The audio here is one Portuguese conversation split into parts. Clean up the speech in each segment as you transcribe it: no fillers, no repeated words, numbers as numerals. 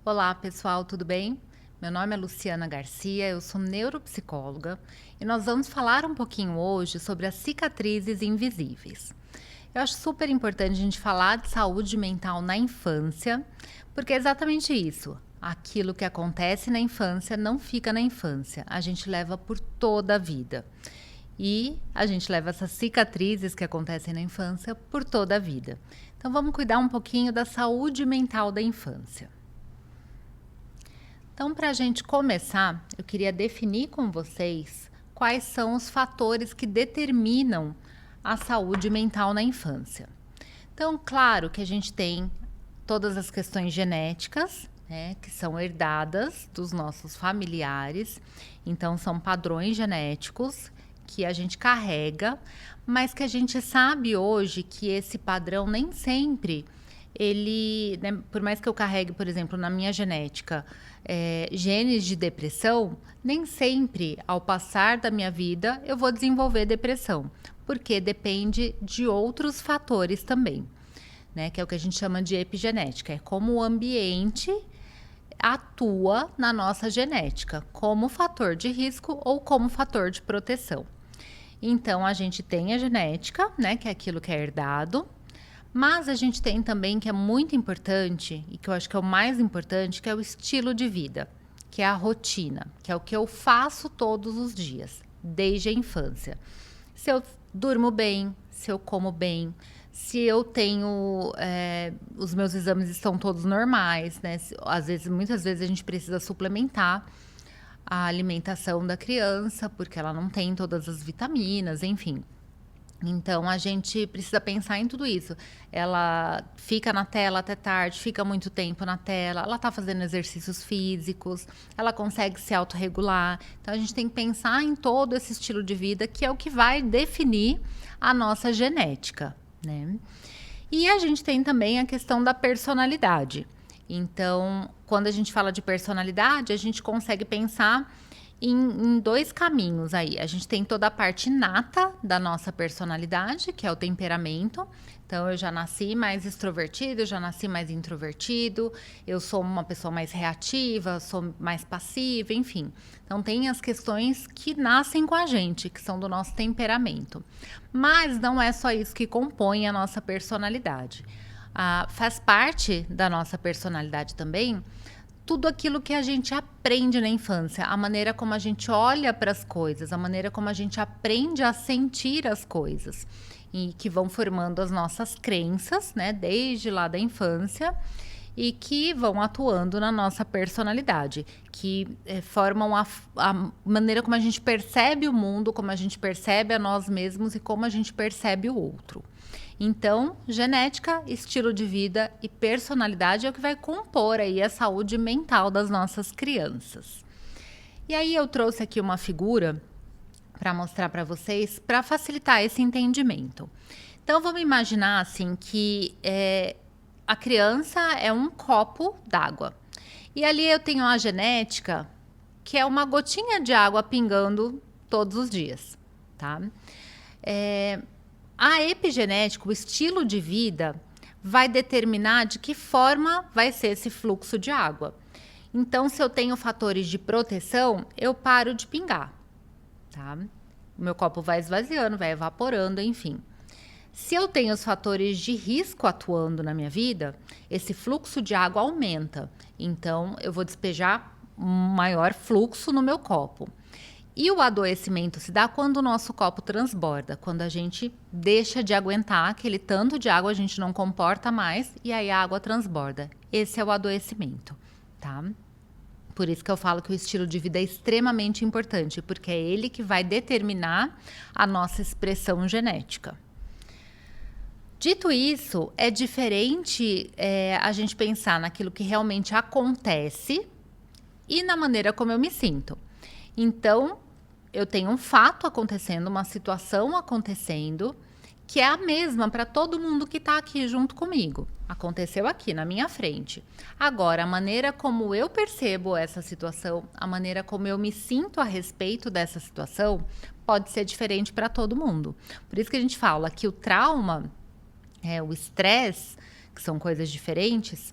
Olá, pessoal, tudo bem? Meu nome é Luciana Garcia, eu sou neuropsicóloga e nós vamos falar um pouquinho hoje sobre as cicatrizes invisíveis. Eu acho super importante a gente falar de saúde mental na infância, porque é exatamente isso. Aquilo que acontece na infância não fica na infância, a gente leva por toda a vida. E a gente leva essas cicatrizes que acontecem na infância por toda a vida. Então vamos cuidar um pouquinho da saúde mental da infância. Então, para a gente começar, eu queria definir com vocês quais são os fatores que determinam a saúde mental na infância. Então, claro que a gente tem todas as questões genéticas, né, que são herdadas dos nossos familiares. Então, são padrões genéticos que a gente carrega, mas que a gente sabe hoje que esse padrão nem sempre ele, né, por mais que eu carregue, por exemplo, na minha genética, genes de depressão, nem sempre, ao passar da minha vida, eu vou desenvolver depressão, porque depende de outros fatores também, né, que é o que a gente chama de epigenética, é como o ambiente atua na nossa genética, como fator de risco ou como fator de proteção. Então, a gente tem a genética, né, que é aquilo que é herdado, mas a gente tem também, que é muito importante, e que eu acho que é o mais importante, que é o estilo de vida, que é a rotina, que é o que eu faço todos os dias, desde a infância. Se eu durmo bem, se eu como bem, se eu tenho, os meus exames estão todos normais, né? Às vezes, muitas vezes a gente precisa suplementar a alimentação da criança, porque ela não tem todas as vitaminas, enfim. Então, a gente precisa pensar em tudo isso. Ela fica na tela até tarde, fica muito tempo na tela, ela está fazendo exercícios físicos, ela consegue se autorregular. Então, a gente tem que pensar em todo esse estilo de vida, que é o que vai definir a nossa genética, né? E a gente tem também a questão da personalidade. Então, quando a gente fala de personalidade, a gente consegue pensar em dois caminhos aí. A gente tem toda a parte inata da nossa personalidade, que é o temperamento. Então, eu já nasci mais extrovertido, eu já nasci mais introvertido, eu sou uma pessoa mais reativa, sou mais passiva, enfim. Então, tem as questões que nascem com a gente, que são do nosso temperamento. Mas não é só isso que compõe a nossa personalidade. Faz parte da nossa personalidade também tudo aquilo que a gente aprende na infância, a maneira como a gente olha para as coisas, a maneira como a gente aprende a sentir as coisas e que vão formando as nossas crenças, né, desde lá da infância e que vão atuando na nossa personalidade, que formam a maneira como a gente percebe o mundo, como a gente percebe a nós mesmos e como a gente percebe o outro. Então, genética, estilo de vida e personalidade é o que vai compor aí a saúde mental das nossas crianças. E aí eu trouxe aqui uma figura para mostrar para vocês, para facilitar esse entendimento. Então, vamos imaginar assim que a criança é um copo d'água. E ali eu tenho a genética, que é uma gotinha de água pingando todos os dias, tá? A epigenética, o estilo de vida, vai determinar de que forma vai ser esse fluxo de água. Então, se eu tenho fatores de proteção, eu paro de pingar, tá? O meu copo vai esvaziando, vai evaporando, enfim. Se eu tenho os fatores de risco atuando na minha vida, esse fluxo de água aumenta. Então, eu vou despejar um maior fluxo no meu copo. E o adoecimento se dá quando o nosso copo transborda, quando a gente deixa de aguentar aquele tanto de água, a gente não comporta mais e aí a água transborda. Esse é o adoecimento, tá? Por isso que eu falo que o estilo de vida é extremamente importante, porque é ele que vai determinar a nossa expressão genética. Dito isso, é diferente a gente pensar naquilo que realmente acontece e na maneira como eu me sinto. Então, eu tenho um fato acontecendo, uma situação acontecendo, que é a mesma para todo mundo que está aqui junto comigo. Aconteceu aqui, na minha frente. Agora, a maneira como eu percebo essa situação, a maneira como eu me sinto a respeito dessa situação, pode ser diferente para todo mundo. Por isso que a gente fala que o trauma, o estresse, que são coisas diferentes,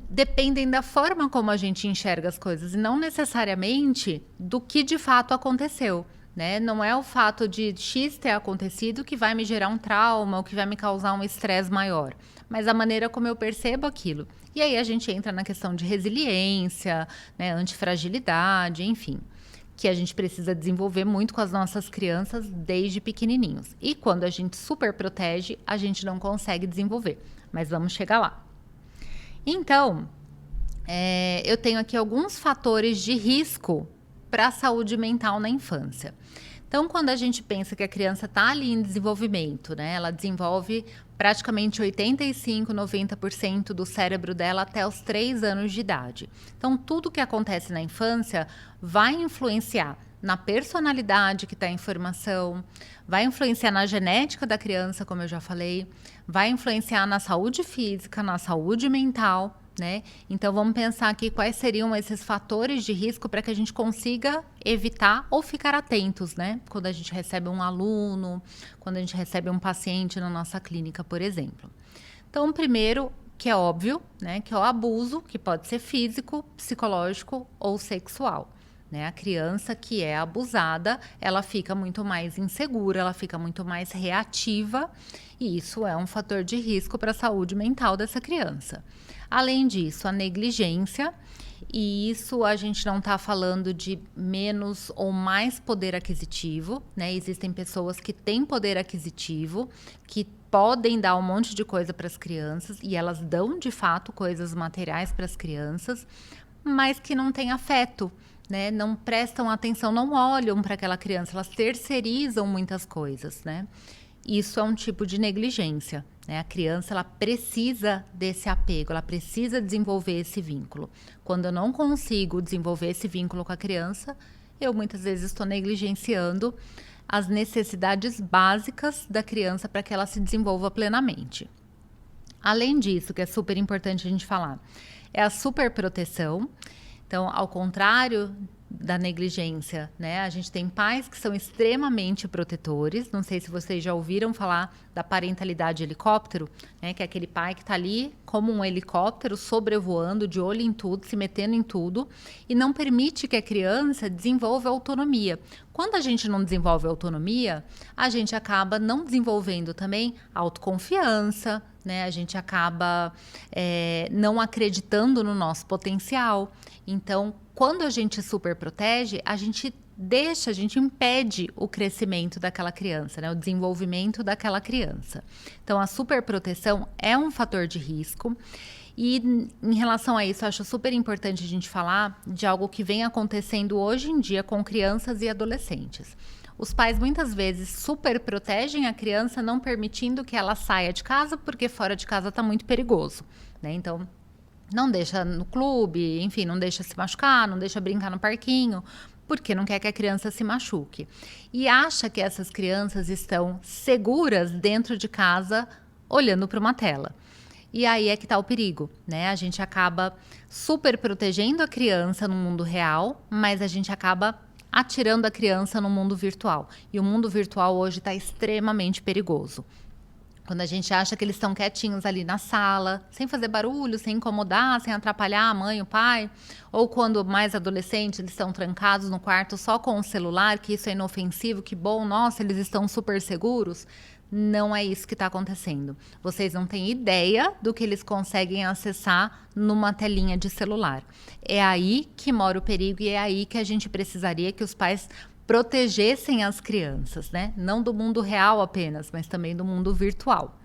dependem da forma como a gente enxerga as coisas e não necessariamente do que de fato aconteceu, né? Não é o fato de X ter acontecido que vai me gerar um trauma ou que vai me causar um estresse maior, mas a maneira como eu percebo aquilo. E aí a gente entra na questão de resiliência, né, antifragilidade, enfim, que a gente precisa desenvolver muito com as nossas crianças desde pequenininhos. E quando a gente super protege, a gente não consegue desenvolver, mas vamos chegar lá. Então, eu tenho aqui alguns fatores de risco para a saúde mental na infância. Então, quando a gente pensa que a criança está ali em desenvolvimento, né? Ela desenvolve praticamente 85, 90% do cérebro dela até os 3 anos de idade. Então, tudo que acontece na infância vai influenciar na personalidade que está em formação, vai influenciar na genética da criança, como eu já falei, vai influenciar na saúde física, na saúde mental, né? Então, vamos pensar aqui quais seriam esses fatores de risco para que a gente consiga evitar ou ficar atentos, né? Quando a gente recebe um aluno, quando a gente recebe um paciente na nossa clínica, por exemplo. Então, primeiro, que é óbvio, né? Que é o abuso, que pode ser físico, psicológico ou sexual. Né? A criança que é abusada, ela fica muito mais insegura, ela fica muito mais reativa e isso é um fator de risco para a saúde mental dessa criança. Além disso, a negligência, e isso a gente não está falando de menos ou mais poder aquisitivo, né? Existem pessoas que têm poder aquisitivo, que podem dar um monte de coisa para as crianças e elas dão de fato coisas materiais para as crianças, mas que não têm afeto. Né, não prestam atenção, não olham para aquela criança, elas terceirizam muitas coisas, né? Isso é um tipo de negligência, né? A criança, ela precisa desse apego, ela precisa desenvolver esse vínculo. Quando eu não consigo desenvolver esse vínculo com a criança, eu muitas vezes estou negligenciando as necessidades básicas da criança para que ela se desenvolva plenamente. Além disso, que é super importante a gente falar, é a superproteção. Então, ao contrário da negligência, né? A gente tem pais que são extremamente protetores. Não sei se vocês já ouviram falar da parentalidade helicóptero, né? Que é aquele pai que está ali como um helicóptero sobrevoando, de olho em tudo, se metendo em tudo e não permite que a criança desenvolva autonomia. Quando a gente não desenvolve autonomia, a gente acaba não desenvolvendo também autoconfiança, né? A gente acaba não acreditando no nosso potencial. Então, quando a gente super protege, a gente impede o crescimento daquela criança, né? O desenvolvimento daquela criança. Então, a superproteção é um fator de risco. E em relação a isso, eu acho super importante a gente falar de algo que vem acontecendo hoje em dia com crianças e adolescentes. Os pais muitas vezes super protegem a criança, não permitindo que ela saia de casa, porque fora de casa está muito perigoso, né? Então, não deixa no clube, enfim, não deixa se machucar, não deixa brincar no parquinho, porque não quer que a criança se machuque. E acha que essas crianças estão seguras dentro de casa, olhando para uma tela. E aí é que está o perigo, né? A gente acaba super protegendo a criança no mundo real, mas a gente acaba atirando a criança no mundo virtual. E o mundo virtual hoje está extremamente perigoso. Quando a gente acha que eles estão quietinhos ali na sala, sem fazer barulho, sem incomodar, sem atrapalhar a mãe, o pai, ou quando mais adolescentes, eles estão trancados no quarto só com o celular, que isso é inofensivo, que bom, nossa, eles estão super seguros. Não é isso que está acontecendo. Vocês não têm ideia do que eles conseguem acessar numa telinha de celular. É aí que mora o perigo e é aí que a gente precisaria que os pais protegessem as crianças, né? Não do mundo real apenas, mas também do mundo virtual.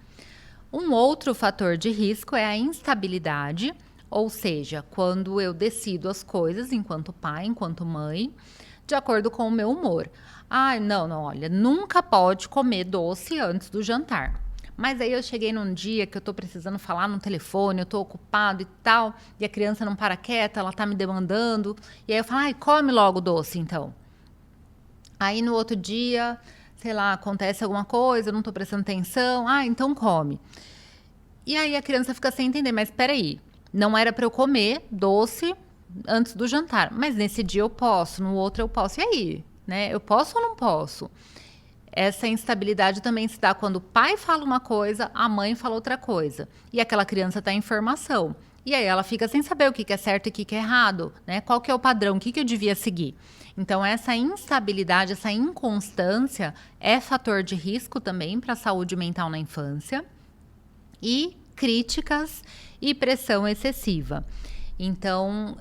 Um outro fator de risco é a instabilidade, ou seja, quando eu decido as coisas enquanto pai, enquanto mãe, de acordo com o meu humor. Não, olha, nunca pode comer doce antes do jantar. Mas aí eu cheguei num dia que eu tô precisando falar no telefone, eu tô ocupado e tal, e a criança não para quieta, ela tá me demandando, e aí eu falo, come logo o doce então. Aí no outro dia, sei lá, acontece alguma coisa, eu não tô prestando atenção, então come. E aí a criança fica sem entender, mas peraí, não era para eu comer doce antes do jantar, mas nesse dia eu posso, no outro eu posso, e aí? Né? Eu posso ou não posso? Essa instabilidade também se dá quando o pai fala uma coisa, a mãe fala outra coisa. E aquela criança está em formação. E aí ela fica sem saber o que é certo e o que é errado, né? Qual que é o padrão, o que eu devia seguir. Então, essa instabilidade, essa inconstância é fator de risco também para a saúde mental na infância. E críticas e pressão excessiva. Então,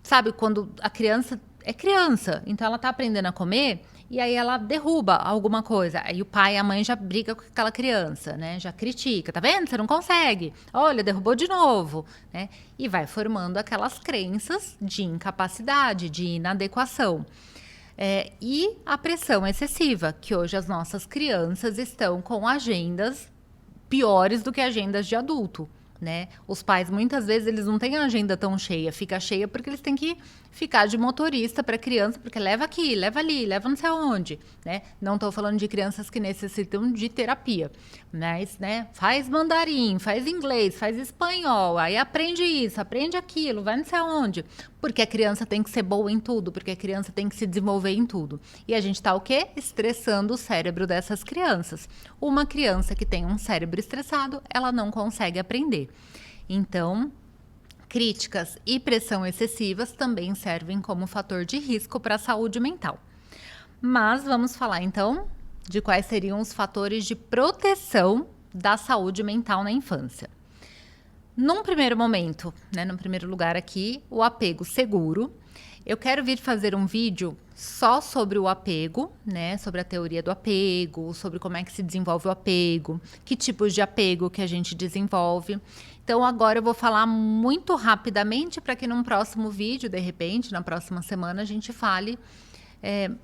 sabe, quando a criança é criança, então ela tá aprendendo a comer e aí ela derruba alguma coisa. Aí o pai e a mãe já brigam com aquela criança, né? Já critica, tá vendo? Você não consegue. Olha, derrubou de novo, né? E vai formando aquelas crenças de incapacidade, de inadequação. E a pressão excessiva, que hoje as nossas crianças estão com agendas piores do que agendas de adulto, né? Os pais, muitas vezes, eles não têm a agenda tão cheia. Fica cheia porque eles têm que ficar de motorista para criança, porque leva aqui, leva ali, leva não sei aonde, né? Não estou falando de crianças que necessitam de terapia, mas, né? Faz mandarim, faz inglês, faz espanhol, aí aprende isso, aprende aquilo, vai não sei aonde. Porque a criança tem que ser boa em tudo, porque a criança tem que se desenvolver em tudo. E a gente está o quê? Estressando o cérebro dessas crianças. Uma criança que tem um cérebro estressado, ela não consegue aprender. Então, críticas e pressão excessivas também servem como fator de risco para a saúde mental. Mas vamos falar então de quais seriam os fatores de proteção da saúde mental na infância. Num primeiro momento, né, no primeiro lugar aqui, o apego seguro. Eu quero vir fazer um vídeo só sobre o apego, né, sobre a teoria do apego, sobre como é que se desenvolve o apego, que tipos de apego que a gente desenvolve. Então, agora eu vou falar muito rapidamente para que num próximo vídeo, de repente, na próxima semana, a gente fale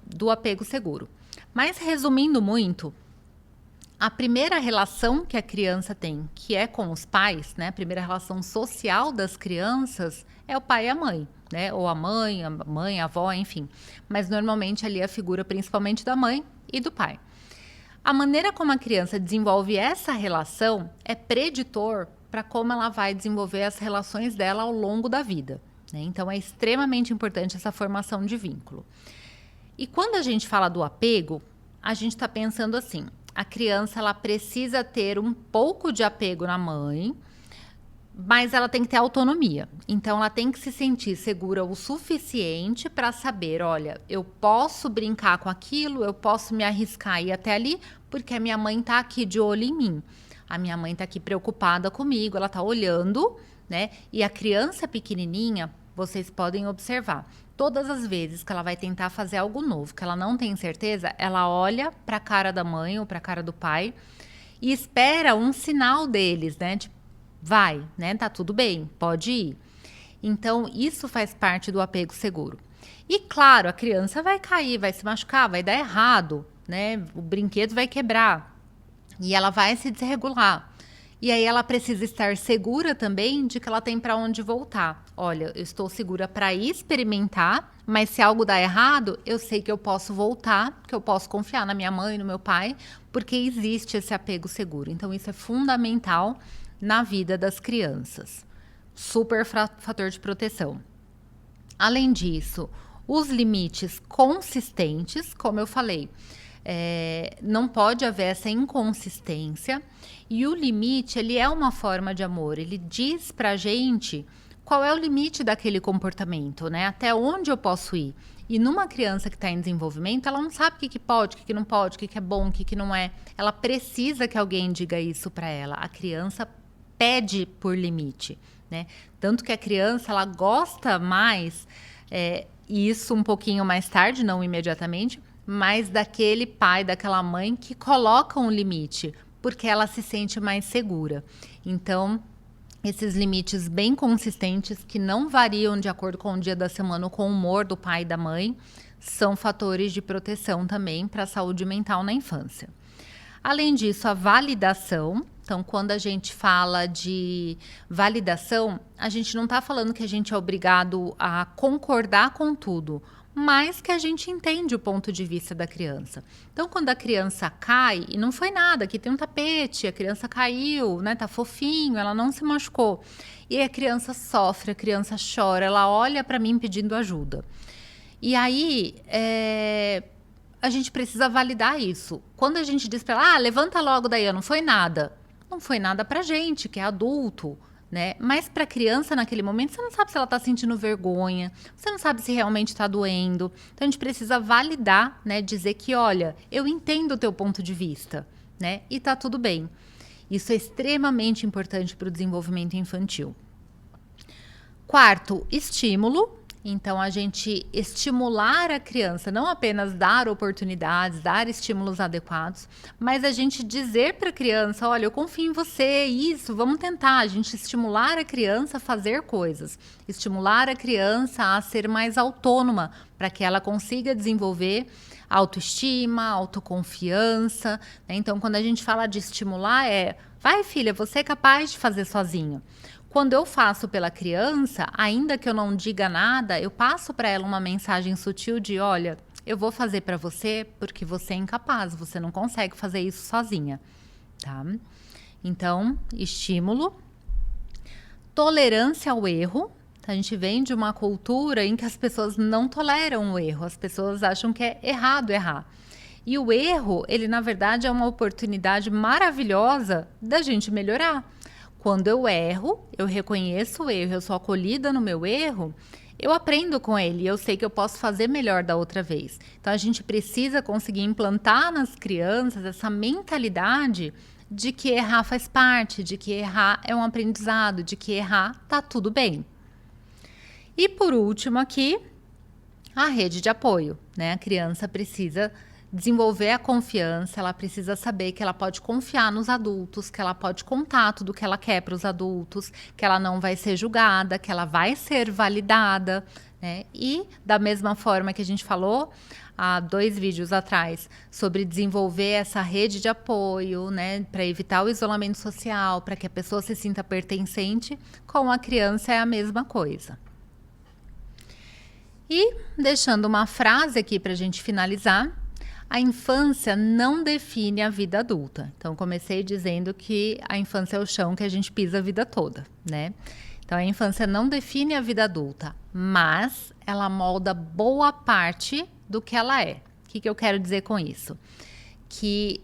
do apego seguro. Mas, resumindo muito, a primeira relação que a criança tem, que é com os pais, né? A primeira relação social das crianças é o pai e a mãe, né? Ou a mãe, a avó, enfim. Mas normalmente ali a figura principalmente da mãe e do pai. A maneira como a criança desenvolve essa relação é preditor para como ela vai desenvolver as relações dela ao longo da vida, né? Então é extremamente importante essa formação de vínculo. E quando a gente fala do apego, a gente está pensando assim: a criança ela precisa ter um pouco de apego na mãe, mas ela tem que ter autonomia. Então, ela tem que se sentir segura o suficiente para saber, olha, eu posso brincar com aquilo, eu posso me arriscar e ir até ali, porque a minha mãe está aqui de olho em mim. A minha mãe está aqui preocupada comigo, ela está olhando, né? E a criança pequenininha, vocês podem observar, todas as vezes que ela vai tentar fazer algo novo, que ela não tem certeza, ela olha para a cara da mãe ou para a cara do pai e espera um sinal deles, né? Tipo, vai, né? Tá tudo bem, pode ir. Então, isso faz parte do apego seguro. E claro, a criança vai cair, vai se machucar, vai dar errado, né? O brinquedo vai quebrar e ela vai se desregular. E aí ela precisa estar segura também de que ela tem para onde voltar. Olha, eu estou segura para experimentar, mas se algo dá errado, eu sei que eu posso voltar, que eu posso confiar na minha mãe, no meu pai, porque existe esse apego seguro. Então isso é fundamental na vida das crianças. Super fator de proteção. Além disso, os limites consistentes, como eu falei, não pode haver essa inconsistência. E o limite, ele é uma forma de amor. Ele diz pra gente qual é o limite daquele comportamento, né? Até onde eu posso ir. E numa criança que está em desenvolvimento, ela não sabe o que pode, o que não pode, o que é bom, o que não é. Ela precisa que alguém diga isso para ela. A criança pede por limite, né? Tanto que a criança, ela gosta mais, isso um pouquinho mais tarde, não imediatamente, mas daquele pai, daquela mãe que coloca um limite, porque ela se sente mais segura. Então, esses limites bem consistentes, que não variam de acordo com o dia da semana ou com o humor do pai e da mãe, são fatores de proteção também para a saúde mental na infância. Além disso, a validação. Então, quando a gente fala de validação, a gente não está falando que a gente é obrigado a concordar com tudo, mas que a gente entende o ponto de vista da criança. Então, quando a criança cai, e não foi nada, aqui tem um tapete, a criança caiu, né, tá fofinho, ela não se machucou. E a criança sofre, a criança chora, ela olha para mim pedindo ajuda. E aí, a gente precisa validar isso. Quando a gente diz para ela, levanta logo daí, não foi nada. Não foi nada pra gente, que é adulto, né? Mas para a criança, naquele momento, você não sabe se ela está sentindo vergonha, você não sabe se realmente está doendo. Então, a gente precisa validar, né? Dizer que, olha, eu entendo o teu ponto de vista, né? E tá tudo bem. Isso é extremamente importante para o desenvolvimento infantil. Quarto, estímulo. Então, a gente estimular a criança, não apenas dar oportunidades, dar estímulos adequados, mas a gente dizer para a criança, olha, eu confio em você, isso, vamos tentar. A gente estimular a criança a fazer coisas, estimular a criança a ser mais autônoma, para que ela consiga desenvolver autoestima, autoconfiança, né? Então, quando a gente fala de estimular, vai filha, você é capaz de fazer sozinho. Quando eu faço pela criança, ainda que eu não diga nada, eu passo para ela uma mensagem sutil de, olha, eu vou fazer para você porque você é incapaz, você não consegue fazer isso sozinha, tá? Então, estímulo, tolerância ao erro. A gente vem de uma cultura em que as pessoas não toleram o erro, as pessoas acham que é errado errar. E o erro, ele na verdade é uma oportunidade maravilhosa da gente melhorar. Quando eu erro, eu reconheço o erro, eu sou acolhida no meu erro, eu aprendo com ele, eu sei que eu posso fazer melhor da outra vez. Então, a gente precisa conseguir implantar nas crianças essa mentalidade de que errar faz parte, de que errar é um aprendizado, de que errar tá tudo bem. E por último aqui, a rede de apoio, né? A criança precisa desenvolver a confiança, ela precisa saber que ela pode confiar nos adultos, que ela pode contar tudo que ela quer para os adultos, que ela não vai ser julgada, que ela vai ser validada, né? E da mesma forma que a gente falou há 2 vídeos atrás sobre desenvolver essa rede de apoio, né, para evitar o isolamento social, para que a pessoa se sinta pertencente, com a criança é a mesma coisa. E deixando uma frase aqui para a gente finalizar, a infância não define a vida adulta. Então, comecei dizendo que a infância é o chão que a gente pisa a vida toda, né? Então, a infância não define a vida adulta, mas ela molda boa parte do que ela é. O que eu quero dizer com isso? Que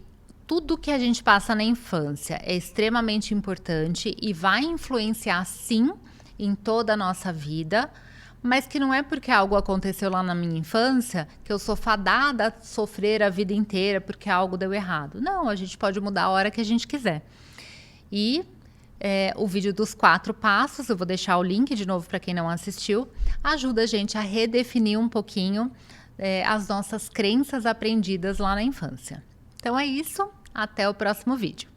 tudo que a gente passa na infância é extremamente importante e vai influenciar, sim, em toda a nossa vida, mas que não é porque algo aconteceu lá na minha infância que eu sou fadada a sofrer a vida inteira porque algo deu errado. Não, a gente pode mudar a hora que a gente quiser. E o vídeo dos 4 passos, eu vou deixar o link de novo para quem não assistiu, ajuda a gente a redefinir um pouquinho as nossas crenças aprendidas lá na infância. Então é isso, até o próximo vídeo.